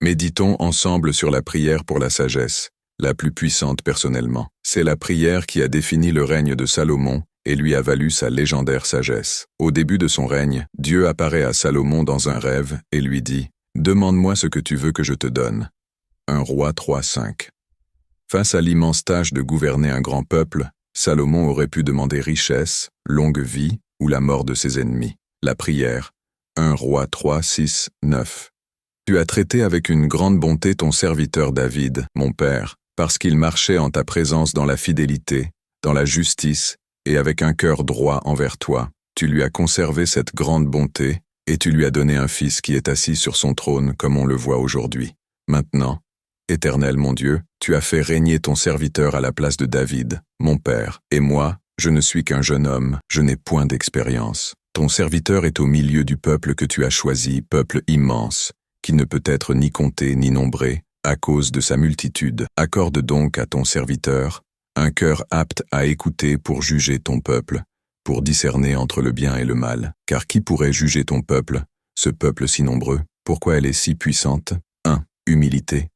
Méditons ensemble sur la prière pour la sagesse, la plus puissante personnellement. C'est la prière qui a défini le règne de Salomon et lui a valu sa légendaire sagesse. Au début de son règne, Dieu apparaît à Salomon dans un rêve et lui dit « Demande-moi ce que tu veux que je te donne ». 1 Roi 3:5. Face à l'immense tâche de gouverner un grand peuple, Salomon aurait pu demander richesse, longue vie ou la mort de ses ennemis. La prière, 1 Roi 3:6-9. Tu as traité avec une grande bonté ton serviteur David, mon père, parce qu'il marchait en ta présence dans la fidélité, dans la justice, et avec un cœur droit envers toi. Tu lui as conservé cette grande bonté, et tu lui as donné un fils qui est assis sur son trône comme on le voit aujourd'hui. Maintenant, Éternel mon Dieu, tu as fait régner ton serviteur à la place de David, mon père, et moi, je ne suis qu'un jeune homme, je n'ai point d'expérience. Ton serviteur est au milieu du peuple que tu as choisi, peuple immense, qui ne peut être ni compté ni nombré, à cause de sa multitude. Accorde donc à ton serviteur un cœur apte à écouter pour juger ton peuple, pour discerner entre le bien et le mal. Car qui pourrait juger ton peuple, ce peuple si nombreux? Pourquoi elle est si puissante? 1. Humilité.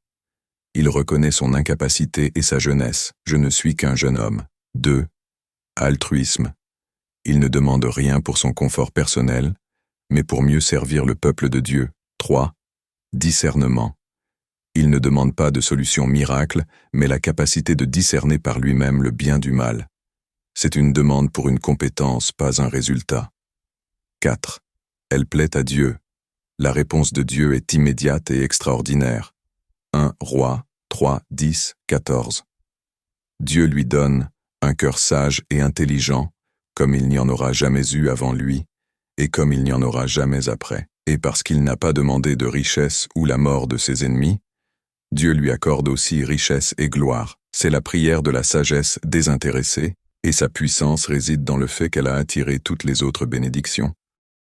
Il reconnaît son incapacité et sa jeunesse. Je ne suis qu'un jeune homme. 2. Altruisme. Il ne demande rien pour son confort personnel, mais pour mieux servir le peuple de Dieu. 3. Discernement. Il ne demande pas de solution miracle, mais la capacité de discerner par lui-même le bien du mal. C'est une demande pour une compétence, pas un résultat. 4. Elle plaît à Dieu. La réponse de Dieu est immédiate et extraordinaire. 1 Roi 3:10-14. Dieu lui donne un cœur sage et intelligent, comme il n'y en aura jamais eu avant lui, et comme il n'y en aura jamais après. Et parce qu'il n'a pas demandé de richesse ou la mort de ses ennemis, Dieu lui accorde aussi richesse et gloire. C'est la prière de la sagesse désintéressée, et sa puissance réside dans le fait qu'elle a attiré toutes les autres bénédictions.